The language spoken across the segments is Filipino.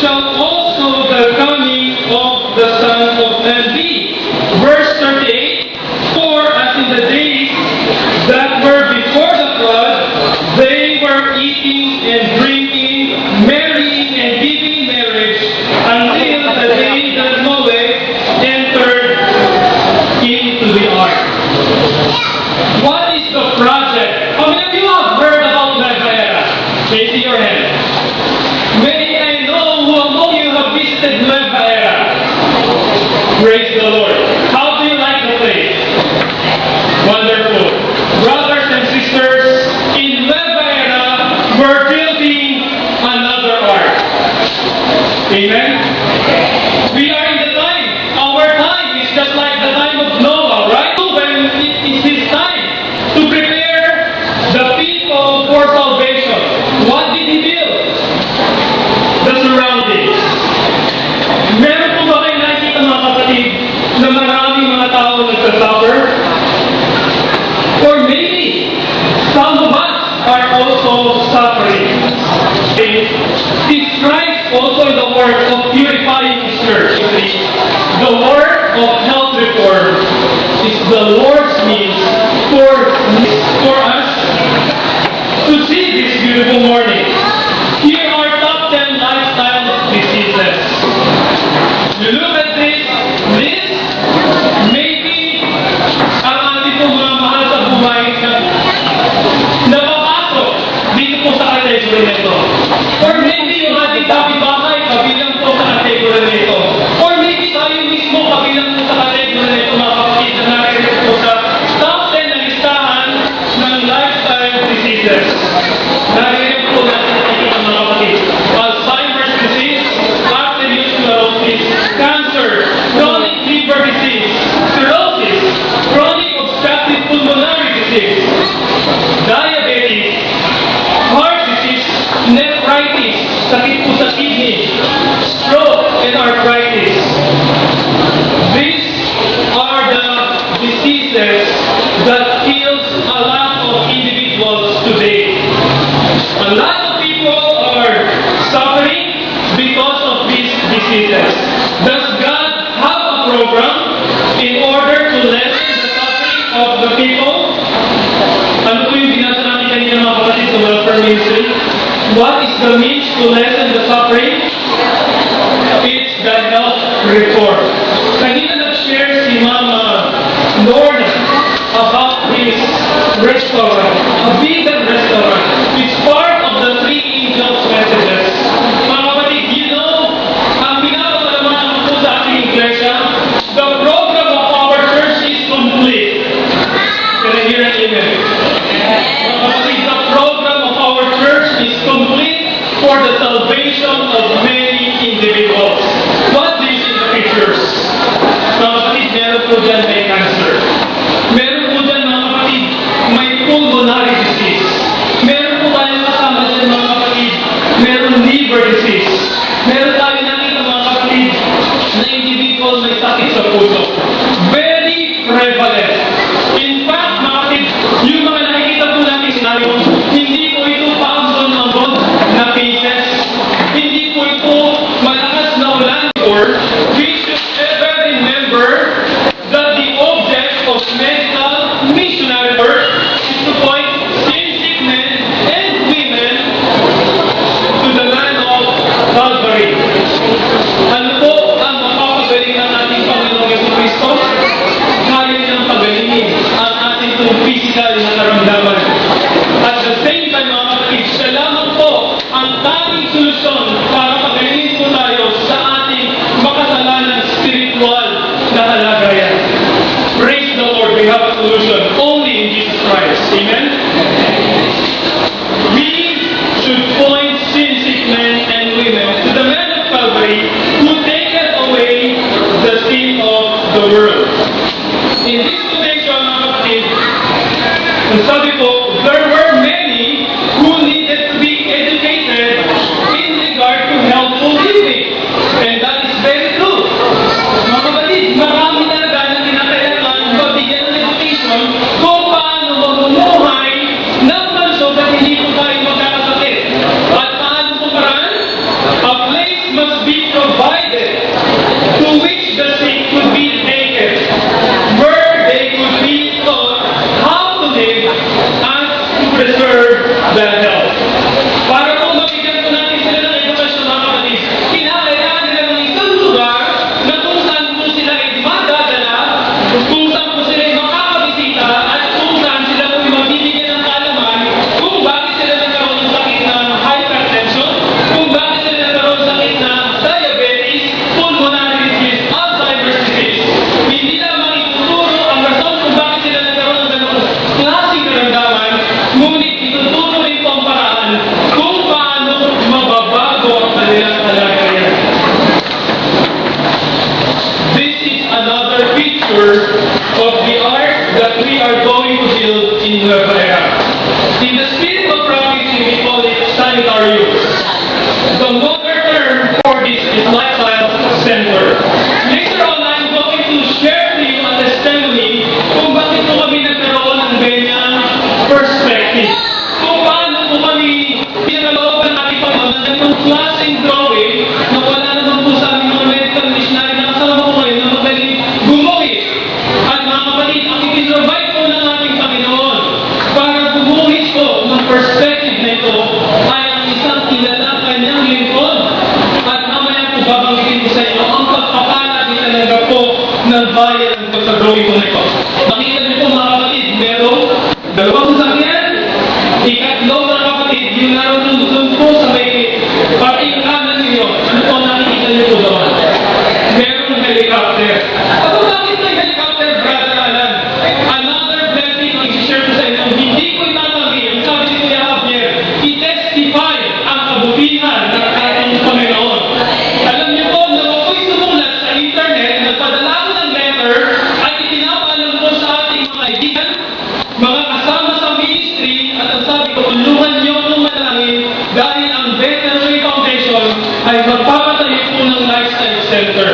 shall also the coming of the Son of Man be. Verse 38, for as in the days that were before the flood, they were eating and drinking, marrying and giving marriage, until the day that Noah entered into the ark. What is the project? How many of you have heard about Nueva Era? Raise your hand. May I know who among you have visited Nueva Era? Praise the Lord. How do you like the place? Wonderful. Brothers and sisters, in Nueva Era, we're building another ark. Amen? We are in the time. Our time is just like the time of Noah, right? When it is his time to prepare the people for salvation. What did he build? The surroundings. Meron po ba kayo nakikita mga kapatid na maraming mga tao nagsasuffer? Or maybe some of us are also suffering. This Christ also in the work of purifying His church. The work of health reform is the Lord's means for us to see this beautiful morning. Here are top 10 lifestyle diseases. You look at this list, maybe ang ating pong mga mahal sa buhay na napapasok dito po sa kategory nito. Or maybe yung ating kapitbahay kabilang po sa kategory nito. Or maybe tayo mismo kabilang po sa kategory nito, mga kapatid na nakikinig po sa top 10 na listahan ng lifestyle diseases. Nakikinig po natin ang mga kapatid. Alzheimer's disease, arteriosclerosis, cancer, chronic liver disease, cirrhosis, chronic obstructive pulmonary disease, diabetes, heart disease, nephritis, sakit po sa kidney, stroke, and arthritis. These are the diseases that kills a lot of individuals today. A lot of people are suffering because of these diseases. Does God have a program in order to lessen the suffering of the people? Ano po yung binasa natin kanina mga kapatid sa welfare ministry? What is the means to lessen the suffering? It's the health reform. Kanina nag-share si Mama Lorna about his restaurant, a vegan restaurant. It's part of the Three Angels messages. Mga kapatid, you know, ang pinapalaman po sa ating iglesia, the program of our church is complete. Can I hear an amen? Mga kapatid, the program of our church is complete for the salvation of many individuals. What do you see in the pictures? Mga kapatid, meron po dyan may cancer. Meron po dyan mga kapatid, may pulmonary disease. Meron po tayo kasama dyan mga kapatid, meron liver disease. Meron tayo nakita mga kapatid na individual may sakit sa puso. Very prevalent. In fact, mga kapatid, yung mga nakikita po natin tayo, hindi po ito paambon-ambon na cases. Hindi po ito malakas na ulan. Or we should ever remember that the object of medical missionary work is to point sin-sick men and women to the land of Calvary. Ano po ang mapapagaling ng ating Panginoong Jesucristo? Kaya niyang pagalingin ang ating pong physical na karamdaman. At the same time, mga kapatid, siya lamang po ang tanging solusyon para pagalingin po tayo sa ating makasalanan spiritual na kalagayan. Praise the Lord, we have a solution only in Jesus Christ. Amen? We should point sin-sick men and women to the man of Calvary who taketh away the sin of the world. In this quotation, mga kapatid, ang sabi ko, there were many who needed to be educated in regard to healthful living. And that is very true. Mga kapatid, marami talaga na kinakailangan mabigyan ng education kung paano mamumuhay ng banso at hindi po tayo magkakasakit. At paano po paraan? A place must preserve that health. Para po mabigyan po natin sila ng edukasyon mga kapatid, kinakailangan nila ng isang lugar na kung saan po sila ay madadala, kung saan po sila ay makakabisita, at kung saan sila po ay mabibigyan ng kaalaman kung bakit sila nagkaroon ng sakit ng hypertension, kung bakit sila nagkaroon ng sakit ng diabetes, pulmonary disease, Alzheimer's disease. Hindi lamang ituturo ang rason kung bakit sila nagkaroon ng ganong klaseng karamdaman, ngunit ituturo rin po ang paraan kung paano mababago ang kanilang kalagayan. This is another picture of the art that we are going to build in Nueva Ecija. In the spirit of prophecy, we call it sanitarium. The modern term for this is lifestyle center. Later on, I'm going to share to you a testimony kung bakit po kami nagkaroon ng ganyang perspective. Kung paano po kami pinaloob ng ating Panginoon ng ganitong klaseng drawing na wala naman po sa aming mga medical missionary na kasama ko ngayon na magaling gumuhit. At mga kapatid, ang ipinrovide po ng ating Panginoon para gumuhit po ng perspective na ito ay ang isang kilalang kanyang lingkod. At mamaya po babanggitin ko sa inyo ang pagpapala din talaga po ng bayan ko sa drawing ko na ito. Makita niyo po mga kapatid, merong dalawang sasakyan. Ikatlo mga kapatid, yung naroon doon po sa may pating kanan ninyo. Ano po nakikita niyo po doon? Merong helicopter. Ako bakit may helicopter, Brother Alan? Another blessing ang isi-share ko sa inyo. Hindi ko itatanggi. Ang sabi ni Kuya Javier, i-testify ang kabutihan ng ating Panginoon. Alam niyo po, nung ako'y sumulat sa internet, nagpadala ko ng letter at itinapalam ko sa ating mga kaibigan, mga kasama sa ministry, at ang sabi ko, tulungan niyo akong manalangin dahil ang Veterinary Foundation ay magpapatayo po ng lifestyle center.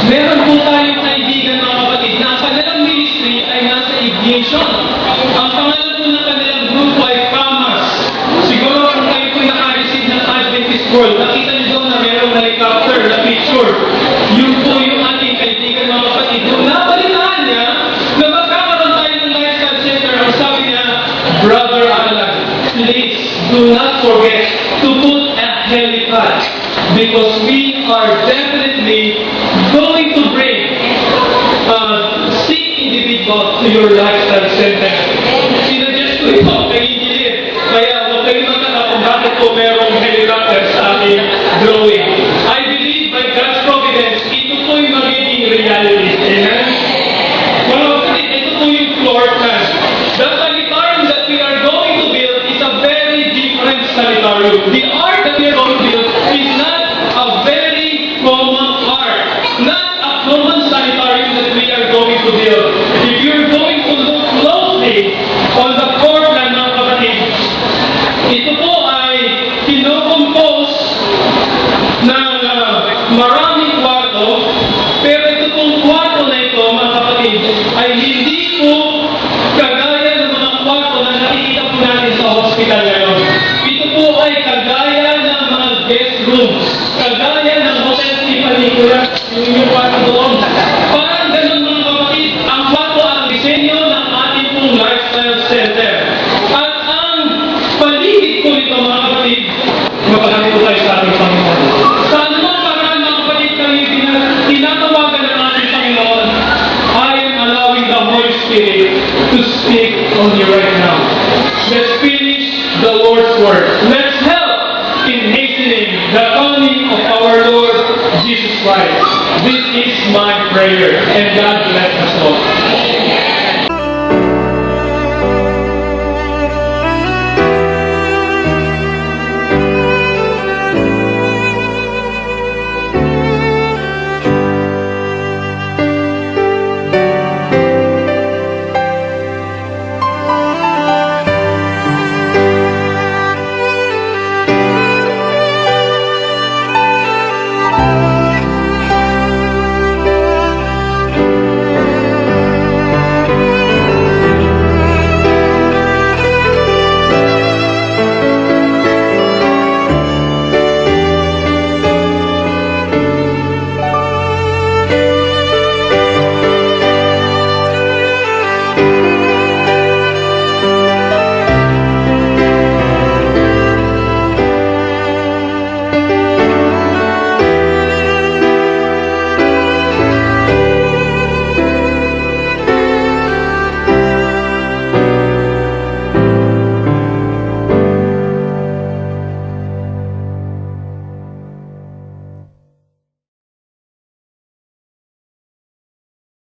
Meron po tayong kaibigan mga kapatid na ang kanilang ministry ay nasa aviation. Ang pangalan po ng kanilang grupo ay FAMAS. Siguro kung kayo po naka-receive ng Adventist World, nakita niyo doon na merong helicopter na picture. Yun po yung ating kaibigan mga kapatid. Nung nabalitaan niya na magkakaroon tayo ng lifestyle center, ang sabi niya, Brother Alan, please do not forget to put a helipad because we are definitely going to bring sick individuals to your lifestyle center. Sinuggest ko ito kay Engineer. Kaya huwag kayo magkaka kung bakit po merong helicopter sa ating drawing. I believe by God's providence, ito po yung magiging reality. Amen? Mga kapatid, ito po yung floor plan. The sanitarium that we are going to build is a very different sanitarium. The art that we are going to build is not a very common art. Not a common sanitarium that we are going to build. If you're going to look closely on the floor plan, mga kapatid, ito po ay kinocompose ng maraming kwarto, pero ito pong kwarto na ito, mga kapatid, ay hindi po kagaya ng mga kwarto na nakikita po natin sa hospital ngayon. Ito po ay kagaya ng mga guest rooms, kagaya ng Hotel Tiffany, yung inyong kwarto doon. Parang ganun mga kapatid, ang kwarto ang disenyo ng ating pong lifestyle center. At ang paligid ko nito mga kapatid, mapagamit ko tayo sa ating Panginoon. Sa anumang paraan mga kapatid kami tinatawagan ng ating Panginoon, I am allowing the Holy Spirit to speak on you right now. Let's finish the Lord's word. Let's help in hastening the coming of our Lord Jesus Christ. This is my prayer, and God bless us all.